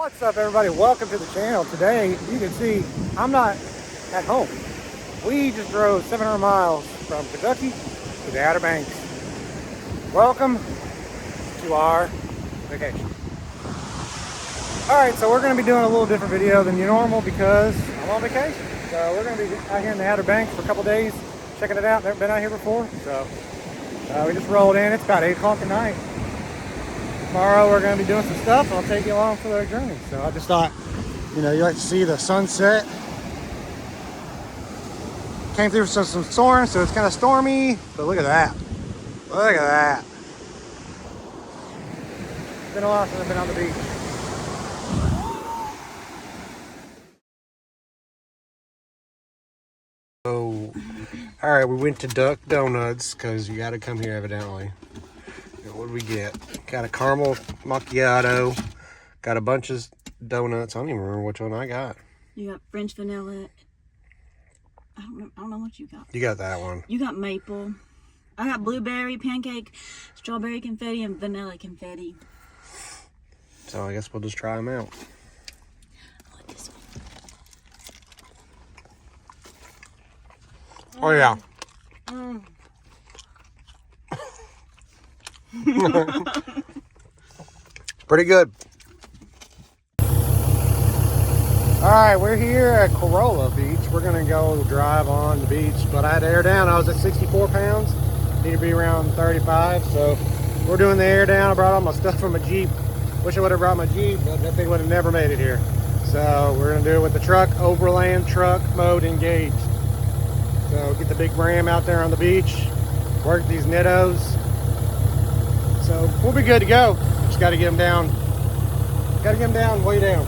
What's up, everybody? Welcome to the channel. Today, you can see I'm not at home. We just drove 700 miles from Kentucky to the Outer Banks. Welcome to our vacation. Alright, so we're going to be doing a little different video than normal because I'm on vacation. So we're going to be out here in the Outer Banks for a couple days, checking it out. Never been out here before. So we just rolled in. It's about 8 o'clock at night. Tomorrow we're going to be doing some stuff and I'll take you along for the journey. So I just thought, you like to see the sunset. Came through some storm, so it's kind of stormy, but look at that. Look at that. It's been a while since I've been on the beach. So, alright, we went to Duck Donuts because you got to come here evidently. What did we get? Got a caramel macchiato. Got a bunch of donuts. I don't even remember which one I got. You got French vanilla. I don't know what you got. You got that one. You got maple. I got blueberry, pancake, strawberry confetti, and vanilla confetti. So I guess we'll just try them out. I like this one. Oh yeah. Pretty good. Alright, we're here at Corolla Beach. We're going to go drive on the beach, but I had to air down. I was at 64 pounds. Need to be around 35, so we're doing the air down. I brought all my stuff from a Jeep. Wish I would have brought my Jeep, but that thing would have never made it here. So we're going to do it with the truck, overland truck mode engaged. So get the big Ram out there on the beach, work these nittos. So we'll be good to go. Just got to get them down. Got to get them down, way down.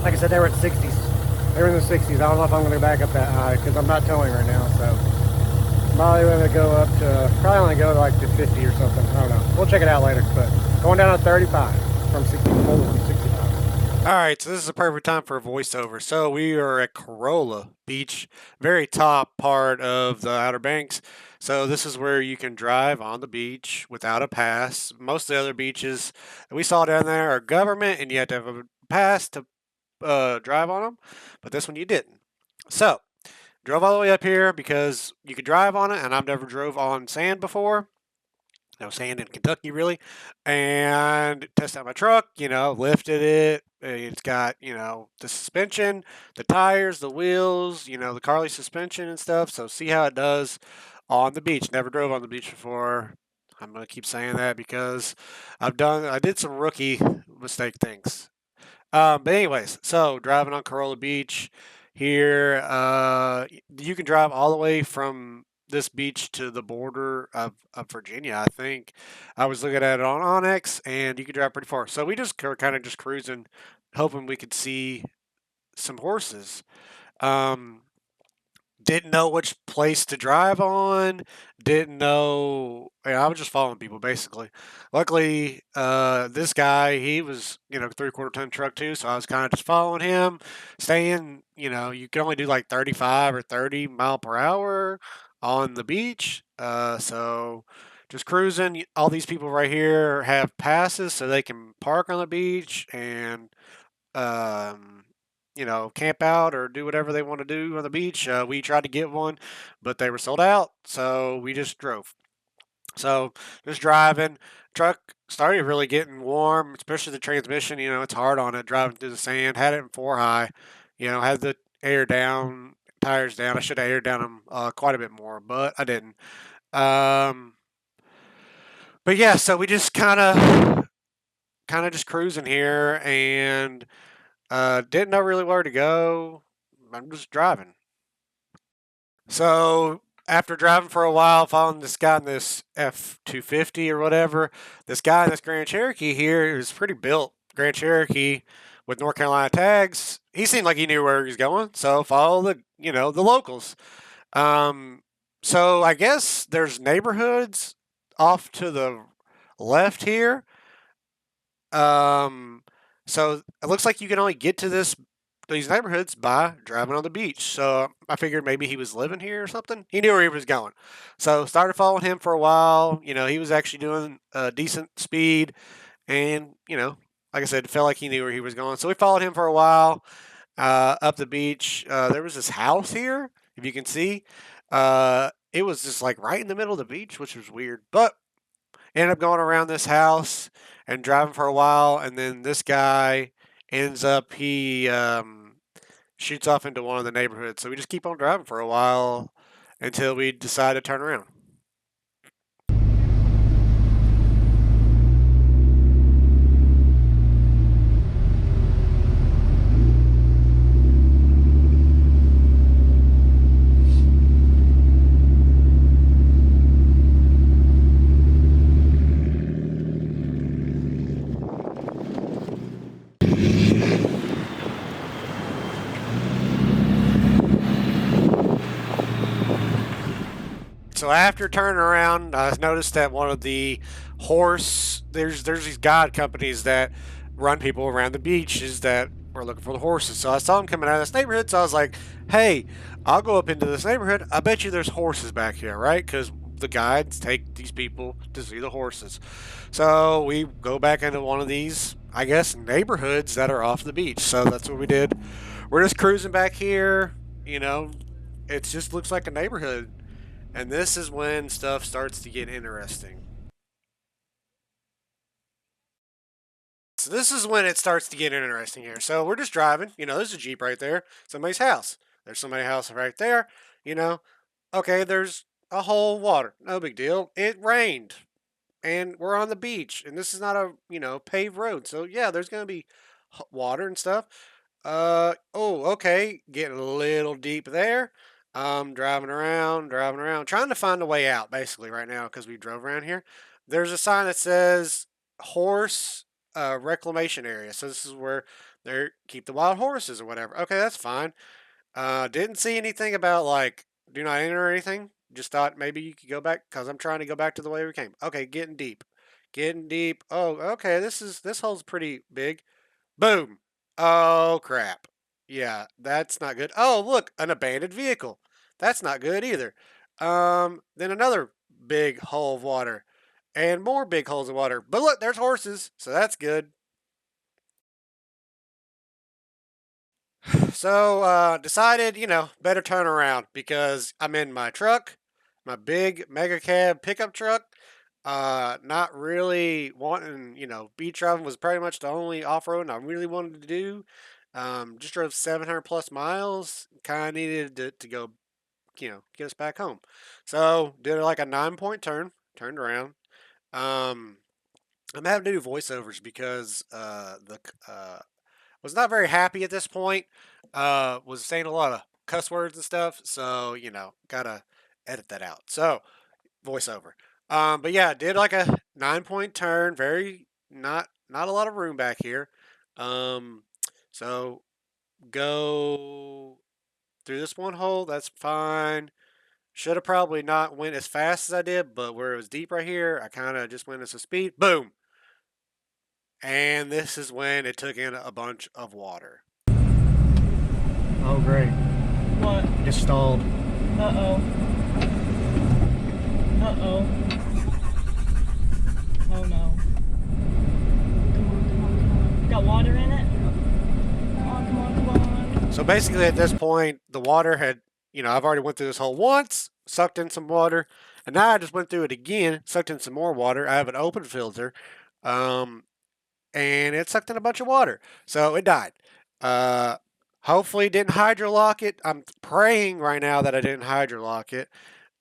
Like I said, they were at 60s. They were in the 60s. I don't know if I'm going to go back up that high because I'm not towing right now. So probably going to go up to, probably only go to like to 50 or something. I don't know. We'll check it out later. But going down to 35 from 64 to 65. All right, so this is a perfect time for a voiceover. So we are at Corolla Beach, very top part of the Outer Banks. So this is where you can drive on the beach without a pass. Most of the other beaches that we saw down there are government, and you have to have a pass to drive on them. But this one you didn't. So drove all the way up here because you could drive on it, and I've never drove on sand before. No sand in Kentucky, really. And tested out my truck, lifted it. It's got, the suspension, the tires, the wheels, the Carly suspension and stuff. So see how it does on the beach. Never drove on the beach before. I'm going to keep saying that because I did some rookie mistake things. But anyways, so driving on Corolla Beach here, you can drive all the way from this beach to the border of Virginia, I think. I was looking at it on Onyx, and you can drive pretty far. So we just were kind of just cruising, hoping we could see some horses. Didn't know which place to drive on. Didn't know. I was just following people, basically. Luckily, this guy, he was, 3/4 ton truck too, so I was kind of just following him, staying, you can only do like 35 or 30 mile per hour on the beach. So just cruising. All these people right here have passes so they can park on the beach and, camp out or do whatever they want to do on the beach. We tried to get one, but they were sold out, so we just drove. So just driving. Truck started really getting warm, especially the transmission. It's hard on it driving through the sand. Had it in 4 high. Had the air down, tires down. I should have aired down them quite a bit more, but I didn't. But yeah, so we just kind of just cruising here and didn't know really where to go. I'm just driving. So after driving for a while, following this guy in this F-250 or whatever, this guy in this Grand Cherokee here is pretty built Grand Cherokee with North Carolina tags. He seemed like he knew where he was going, so follow the locals. So I guess there's neighborhoods off to the left here. So it looks like you can only get to these neighborhoods by driving on the beach. So I figured maybe he was living here or something. He knew where he was going. So started following him for a while. He was actually doing a decent speed. And, like I said, felt like he knew where he was going. So we followed him for a while up the beach. There was this house here, if you can see. It was just like right in the middle of the beach, which was weird. But ended up going around this house and driving for a while, and then this guy ends up he shoots off into one of the neighborhoods. So we just keep on driving for a while until we decide to turn around. So after turning around, I noticed that one of the there's these guide companies that run people around the beaches that were looking for the horses. So I saw them coming out of this neighborhood. So I was like, hey, I'll go up into this neighborhood. I bet you there's horses back here, right? Because the guides take these people to see the horses. So we go back into one of these, I guess, neighborhoods that are off the beach. So that's what we did. We're just cruising back here. It just looks like a neighborhood. And this is when stuff starts to get interesting. So this is when it starts to get interesting here. So we're just driving. There's a Jeep right there. Somebody's house. There's somebody's house right there. Okay, there's a hole of water. No big deal. It rained. And we're on the beach. And this is not a, paved road. So yeah, there's going to be water and stuff. Okay. Getting a little deep there. Driving around, trying to find a way out basically right now because we drove around here. There's a sign that says horse reclamation area. So this is where they keep the wild horses or whatever. Okay, that's fine. Didn't see anything about like do not enter or anything. Just thought maybe you could go back because I'm trying to go back to the way we came. Okay, getting deep. Oh, okay, this hole's pretty big. Boom. Oh crap. Yeah, that's not good. Oh, look, an abandoned vehicle. That's not good either. Then another big hole of water. And more big holes of water. But look, there's horses, so that's good. So, decided, better turn around because I'm in my truck, my big mega cab pickup truck. Not really wanting, beach driving was pretty much the only off-road I really wanted to do. Just drove 700 plus miles. Kind of needed to go, get us back home. So did like a 9-point turn, turned around. I'm having to do voiceovers because the was not very happy at this point. Was saying a lot of cuss words and stuff. So gotta edit that out. So voiceover. But yeah, did like a 9-point turn. Very not a lot of room back here. So go through this one hole. That's fine. Should have probably not went as fast as I did, but where it was deep right here, I kind of just went at some speed. Boom. And this is when it took in a bunch of water. Oh, great. What? It stalled. Uh-oh. Uh-oh. Oh, no. Come on. Got water in it? Come on. So basically at this point, the water had, I've already went through this hole once, sucked in some water, and now I just went through it again, sucked in some more water. I have an open filter, and it sucked in a bunch of water. So it died. Hopefully didn't hydrolock it. I'm praying right now that I didn't hydrolock it.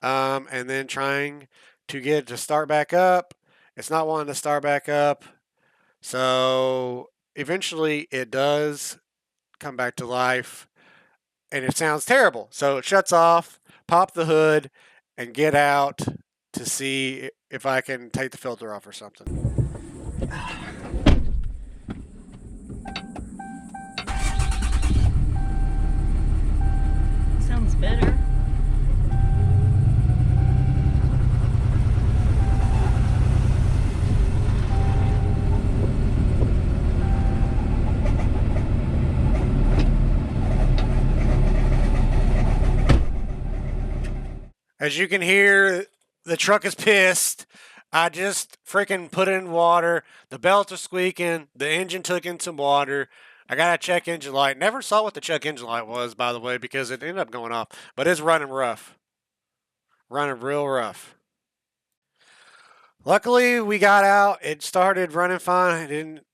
And then trying to get it to start back up. It's not wanting to start back up. So eventually it does come back to life. And it sounds terrible. So it shuts off, pop the hood, and get out to see if I can take the filter off or something. Sounds better. As you can hear, the truck is pissed. I just freaking put it in water. The belts are squeaking. The engine took in some water. I got a check engine light. Never saw what the check engine light was, by the way, because it ended up going off. But it's running rough. Running real rough. Luckily, we got out. It started running fine. It didn't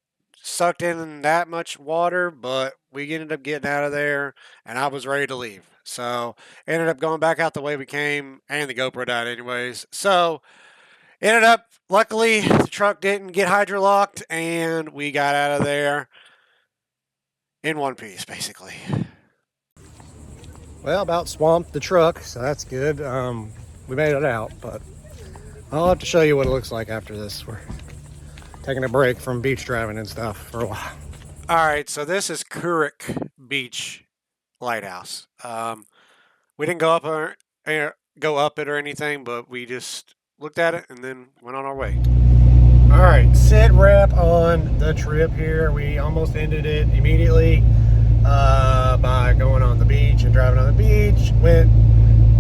sucked in that much water, but we ended up getting out of there, and I was ready to leave. So ended up going back out the way we came, and the GoPro died anyways. So ended up, luckily, the truck didn't get hydrolocked, and we got out of there in one piece, basically. Well, about swamped the truck, so that's good. We made it out, but I'll have to show you what it looks like after this. We're taking a break from beach driving and stuff for a while. All right, so this is Kuruk Beach Lighthouse. We didn't go up it or anything, but we just looked at it and then went on our way. All right, sit rep on the trip here. We almost ended it immediately by going on the beach and driving on the beach.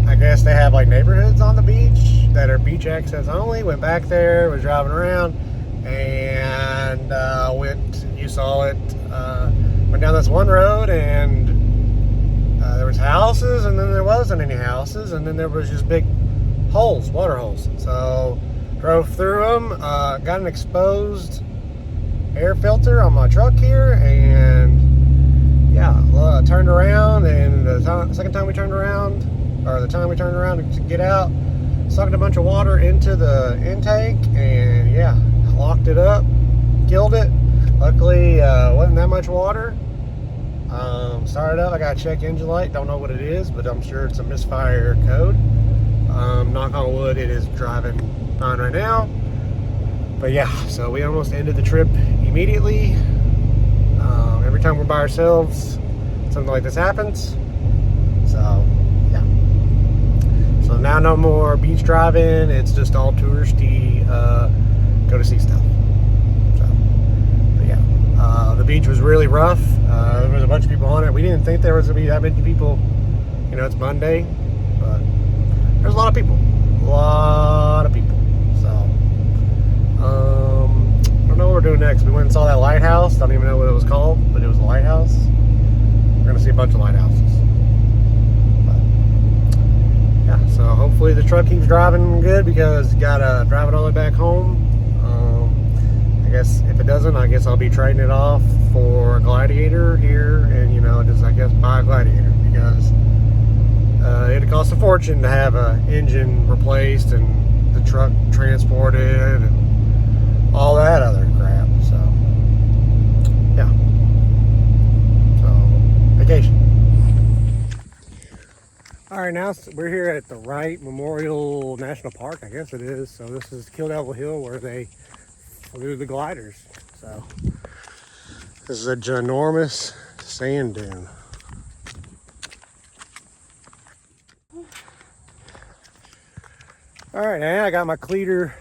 I guess they have like neighborhoods on the beach that are beach access only. Went back there, was driving around, and you saw it, went down this one road, and there was houses, and then there wasn't any houses, and then there was just big holes, water holes. So drove through them, got an exposed air filter on my truck here, and yeah, turned around, and the second time we turned around, or the time we turned around to get out, sucked a bunch of water into the intake, and yeah, locked it up, killed it. Luckily, wasn't that much water. Started up, I got a check engine light, don't know what it is, but I'm sure it's a misfire code. Knock on wood, it is driving fine right now. But yeah, so we almost ended the trip immediately. Every time we're by ourselves, something like this happens. So yeah. So now no more beach driving, it's just all touristy, go to see stuff. So, but yeah, the beach was really rough. There was a bunch of people on it. We didn't think there was going to be that many people. You know, it's Monday, but there's a lot of people. A lot of people. So, I don't know what we're doing next. We went and saw that lighthouse. Don't even know what it was called, but it was a lighthouse. We're going to see a bunch of lighthouses. Yeah, so hopefully the truck keeps driving good, because you gotta drive it all the way back home. I guess if it doesn't, I guess I'll be trading it off for a Gladiator here, and just I guess buy a Gladiator, because it'd cost a fortune to have an engine replaced and the truck transported and all that other crap. So yeah, so vacation. All right, now we're here at the Wright Memorial National Park, I guess it is. So this is Kill Devil Hill, where they flew the gliders. So this is a ginormous sand dune. All right, now I got my Cleater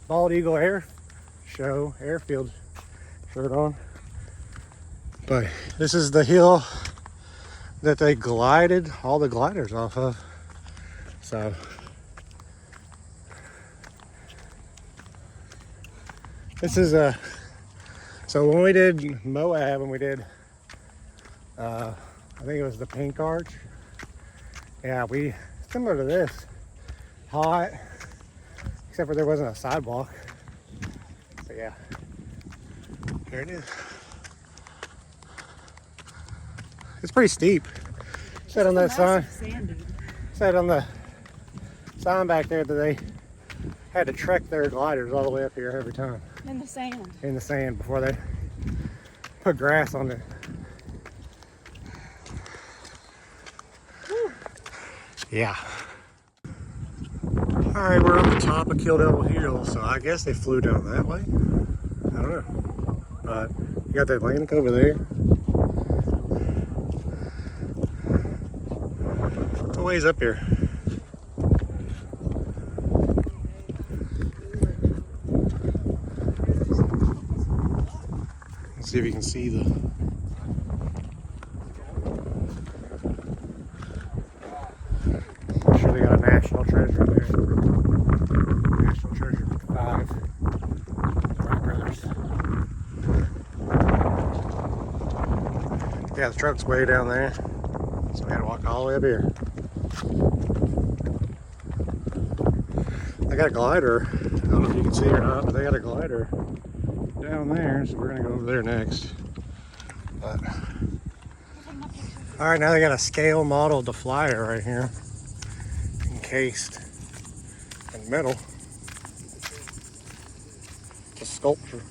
Bald Eagle Airfield shirt on. But this is the hill that they glided all the gliders off of. So this is so when we did Moab, when we did I think it was the Pink Arch, yeah, we similar to this, hot, except for there wasn't a sidewalk. But yeah, here it is. It's pretty steep. Said on that sign. Said on the sign back there that they had to trek their gliders all the way up here every time. In the sand. In the sand before they put grass on it. Whew. Yeah. All right, we're on the top of Kill Devil Hill, so I guess they flew down that way. I don't know. But you got the Atlantic over there. It's a ways up here. Let's see if you can see the sure they got a national treasure there. National Treasure 5. Wright Brothers. Yeah, the truck's way down there. So we had to walk all the way up here. They got a glider. I don't know if you can see it or not, but they got a glider down there. So we're going to go over there next. But all right, now they got a scale model of the flyer right here, encased in metal. It's a sculpture.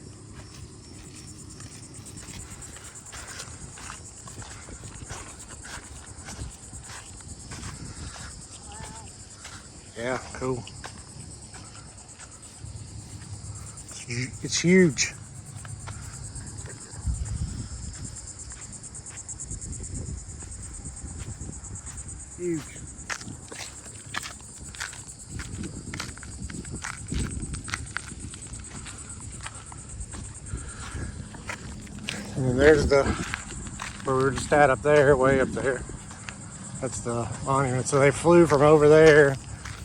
Yeah, cool. It's huge. Huge. And then there's the, where we were just at up there, way up there. That's the monument. So they flew from over there.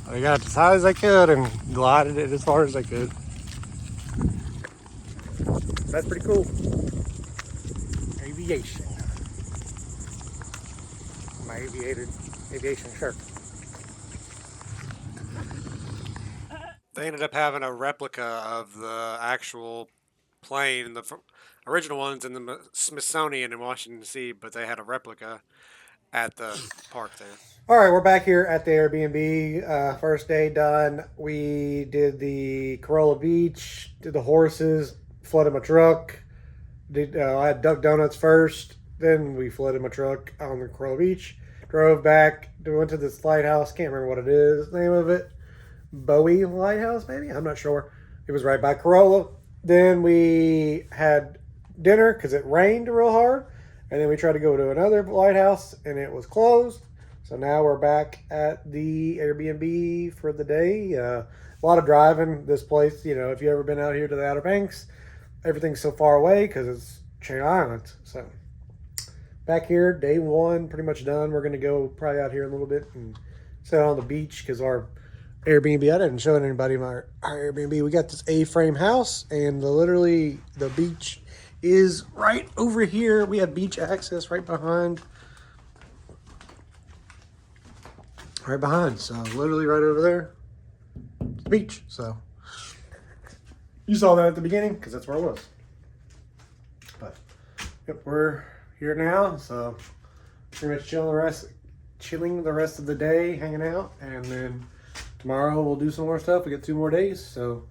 They got as high as they could and glided it as far as they could. That's pretty cool. Aviation. My aviation shirt. They ended up having a replica of the actual plane, the original ones in the Smithsonian in Washington, D.C., but they had a replica at the park there. All right, we're back here at the Airbnb. First day done. We did the Corolla Beach, did the horses, flooded my truck. I had duck donuts first, then we flooded my truck on the Corolla Beach. Drove back, went to this lighthouse. Can't remember what it is, the name of it. Bowie Lighthouse, maybe? I'm not sure. It was right by Corolla. Then we had dinner because it rained real hard. And then we tried to go to another lighthouse and it was closed. So now we're back at the Airbnb for the day. A lot of driving. This place, you know, if you've ever been out here to the Outer Banks, everything's so far away because it's Channel Islands. So back here, day one, pretty much done. We're going to go probably out here a little bit and sit on the beach because our Airbnb, I didn't show anybody our Airbnb. We got this A-frame house and literally the beach is right over here. We have beach access right behind. Right behind. So literally right over there. Beach. So you saw that at the beginning because that's where I was. But yep, we're here now. So pretty much chilling the rest of the day, hanging out, and then tomorrow we'll do some more stuff. We got 2 more days. So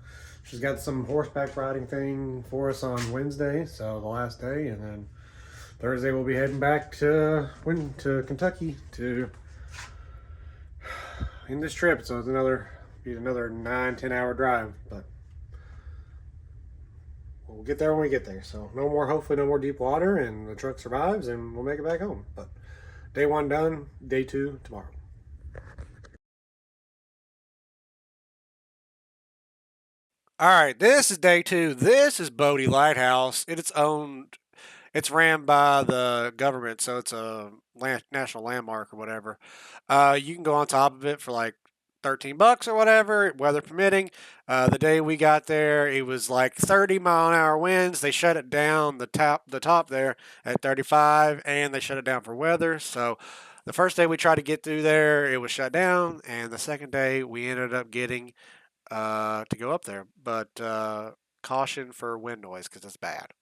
she's got some horseback riding thing for us on Wednesday, so the last day, and then Thursday we'll be heading back to Kentucky to end this trip. So it's another 9-10 hour drive, but we'll get there when we get there. So hopefully no more deep water, and the truck survives, and we'll make it back home. But day 1 done, day 2 tomorrow. All right, this is day 2. This is Bodie Lighthouse. It's ran by the government, so it's a national landmark or whatever. You can go on top of it for like $13 or whatever, weather permitting. The day we got there, it was like 30-mile-an-hour winds. They shut it down, the top there at 35, and they shut it down for weather. So the first day we tried to get through there, it was shut down, and the second day we ended up getting to go up there, but caution for wind noise because it's bad.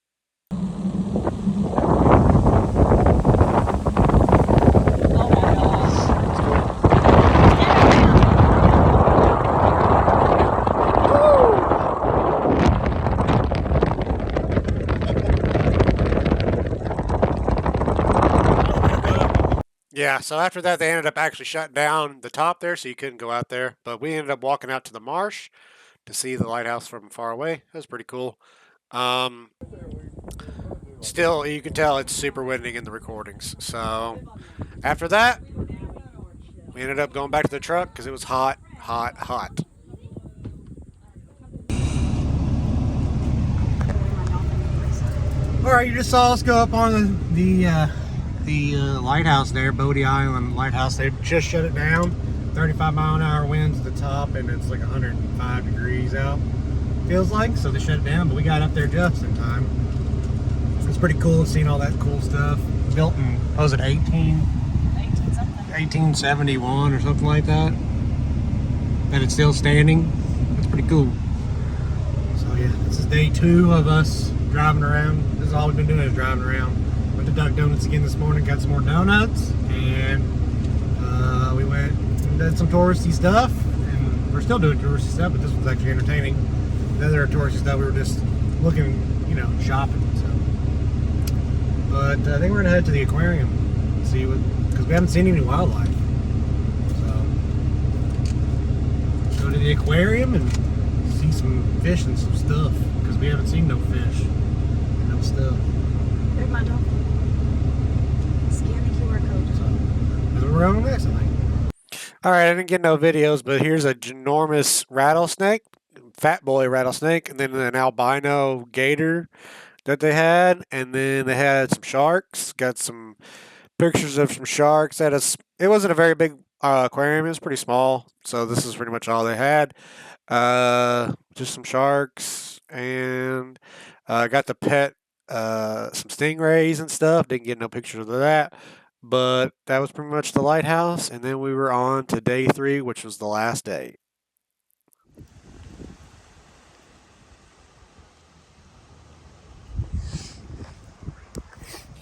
Yeah, so after that, they ended up actually shutting down the top there, so you couldn't go out there. But we ended up walking out to the marsh to see the lighthouse from far away. It was pretty cool. Still, you can tell it's super windy in the recordings. So after that, we ended up going back to the truck because it was hot, hot, hot. All right, you just saw us go up on the lighthouse there, Bodie Island Lighthouse. They just shut it down. 35-mile-an-hour winds at the top, and it's like 105 degrees out. Feels like, so they shut it down, but we got up there just in time. It's pretty cool seeing all that cool stuff. Built in, what was it, 1871 or something like that. That it's still standing. That's pretty cool. So yeah, this is day 2 of us driving around. This is all we've been doing is driving around. Went to Duck Donuts again this morning, got some more donuts, and we went and did some touristy stuff. And we're still doing touristy stuff, but this was actually entertaining. The other touristy stuff, we were just looking, you know, shopping. So, but I think we're gonna head to the aquarium and see what, because we haven't seen any wildlife. So, go to the aquarium and see some fish and some stuff, because we haven't seen no fish and no stuff. There's my dog. Scan the QR code. So, that's where we're going next, I think. All right, I didn't get no videos, but here's a ginormous rattlesnake, fat boy rattlesnake, and then an albino gator that they had, and then they had some sharks. Got some pictures of some sharks. It wasn't a very big aquarium. It was pretty small, so this is pretty much all they had. Just some sharks, and got to pet some stingrays and stuff. Didn't get no pictures of that, but that was pretty much the lighthouse. And then we were on to day 3, which was the last day.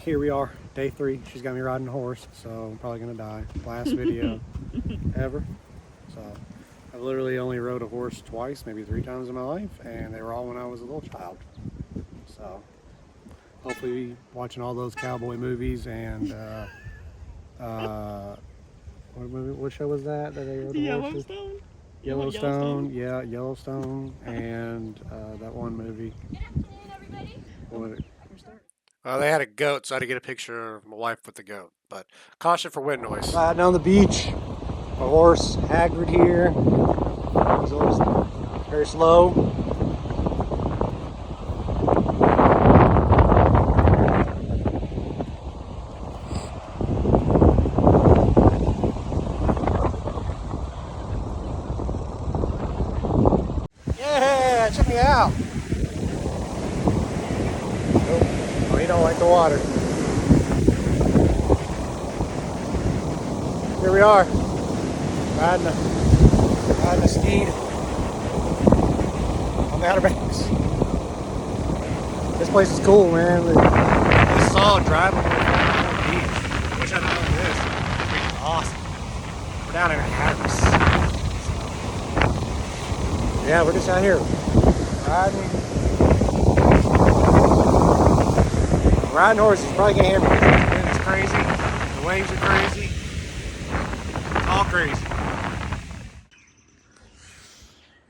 Here we are, day 3. She's got me riding a horse, so I'm probably gonna die. Last video ever. So I've literally only rode a horse twice, maybe 3 times in my life, and they were all when I was a little child. So hopefully watching all those cowboy movies and what show was that they rode the horses? Yellowstone, yeah, Yellowstone, and that one movie. What? They had a goat, so I had to get a picture of my wife with the goat. But caution for wind noise. Riding on the beach, a horse, Hagrid here. He's always very slow. Yeah, check me out. Oh, he don't like the water. Here we are, riding a steed on the Outer Banks. This place is cool, man. I saw driving on the beach, which I know it is. It's awesome. We're down in Harris. Yeah, we're just out here riding horses. You probably can't hear me. The wind's crazy. The waves are crazy. All crazy.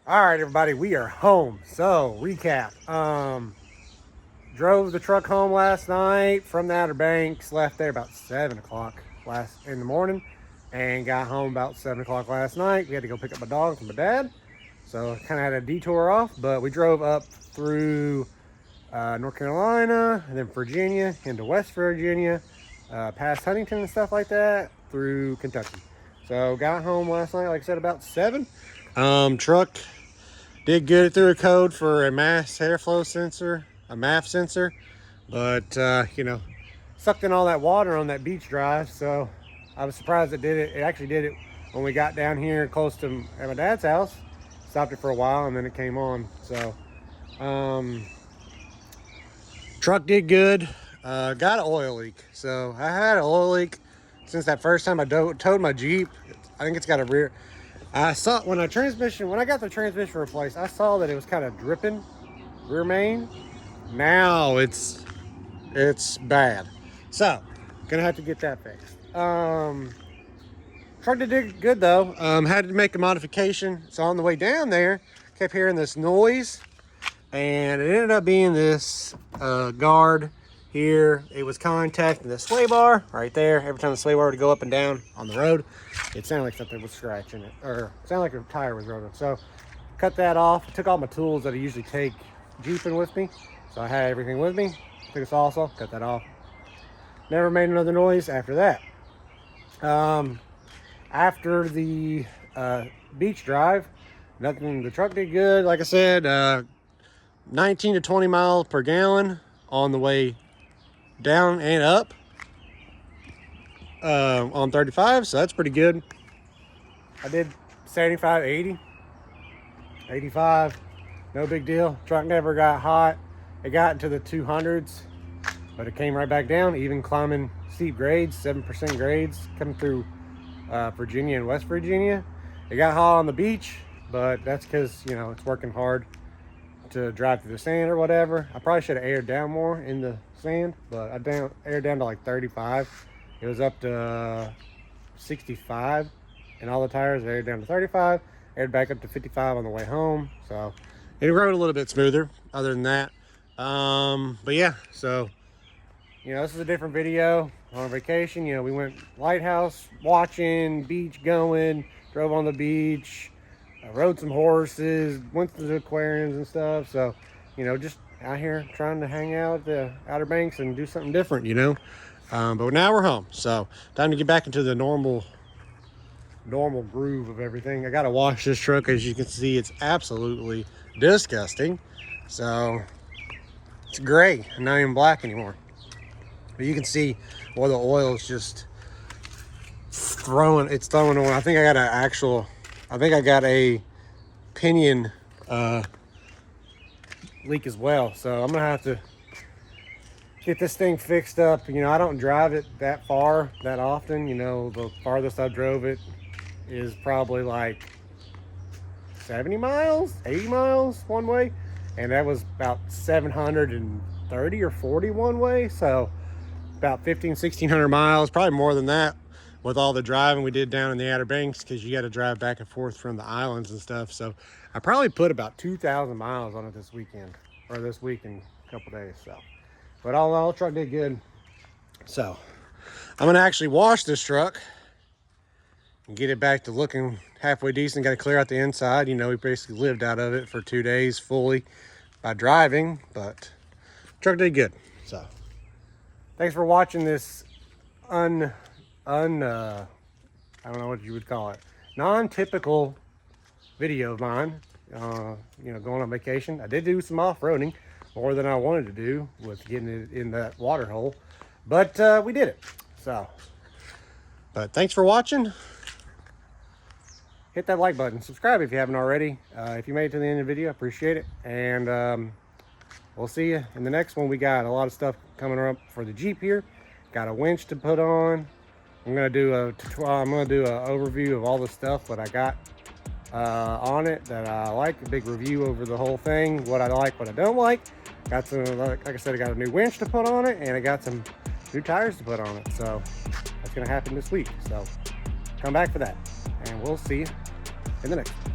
All right, everybody, we are home. So, recap. Drove the truck home last night from the Outer Banks. Left there about 7 o'clock in the morning, and got home about 7 o'clock last night. We had to go pick up my dog from my dad, so kind of had a detour off. But we drove up through North Carolina, and then Virginia, into West Virginia, past Huntington and stuff like that, through Kentucky. So got home last night, like I said, about 7. Truck did good through a code for a mass airflow sensor, a MAF sensor, but you know, sucked in all that water on that beach drive. So I was surprised it did it. It actually did it when we got down here close to at my dad's house. Stopped it for a while, and then it came on. So truck did good. Got an oil leak. So I had an oil leak since that first time I towed my Jeep. I think it's got a rear. I saw when I got the transmission replaced, I saw that it was kind of dripping, rear main. Now it's bad. So gonna have to get that fixed. Truck did good though. Had to make a modification. So on the way down there, kept hearing this noise, and it ended up being this guard here. It was contacting the sway bar right there. Every time the sway bar would go up and down on the road, it sounded like something was scratching it, or it sounded like a tire was rolling. So cut that off. Took all my tools that I usually take Jeeping with me. So I had everything with me. Took a saw, cut that off. Never made another noise after that. after the beach drive, nothing, the truck did good. Like I said, 19 to 20 miles per gallon on the way down and up on 35, so that's pretty good. I did 75, 80, 85, no big deal. Truck never got hot. It got into the 200s, but it came right back down, even climbing steep grades, 7% grades coming through Virginia and West Virginia. It got hot on the beach, but that's because, you know, it's working hard to drive through the sand or whatever. I probably should have aired down more in the sand, but I aired down to like 35. It was up to 65 and all the tires. I aired down to 35, aired back up to 55 on the way home. So it rode a little bit smoother other than that. But yeah, so, you know, this is a different video on vacation. You know, we went lighthouse watching, beach going, drove on the beach, rode some horses, went to the aquariums and stuff. So, you know, just out here trying to hang out at the Outer Banks and do something different, you know. But now we're home, so time to get back into the normal groove of everything. I gotta wash this truck. As you can see, it's absolutely disgusting. So it's gray and not even black anymore. But you can see where the oil is just throwing on. I think I got a pinion leak as well, so I'm gonna have to get this thing fixed up. You know, I don't drive it that far that often. You know, the farthest I drove it is probably like 70 miles, 80 miles one way, and that was about 730 or 40 one way. So about 1,600 miles, probably more than that, with all the driving we did down in the Outer Banks, because you got to drive back and forth from the islands and stuff. So I probably put about 2,000 miles on it this weekend, or this week in a couple days. So, but all in all, the truck did good. So I'm gonna actually wash this truck and get it back to looking halfway decent. Got to clear out the inside. You know, we basically lived out of it for 2 days fully by driving, but the truck did good. So thanks for watching this I don't know what you would call it, non-typical video of mine. You know, going on vacation. I did do some off-roading, more than I wanted to do with getting it in that water hole, but we did it. So, but thanks for watching. Hit that like button, subscribe if you haven't already. If you made it to the end of the video, I appreciate it, and we'll see you in the next one. We got a lot of stuff coming up for the Jeep here. Got a winch to put on. I'm gonna do an overview of all the stuff that I got on it that I like, a big review over the whole thing, what I like, what I don't like. Got some, like I said, I got a new winch to put on it, and I got some new tires to put on it. So that's gonna happen this week. So come back for that, and we'll see you in the next one.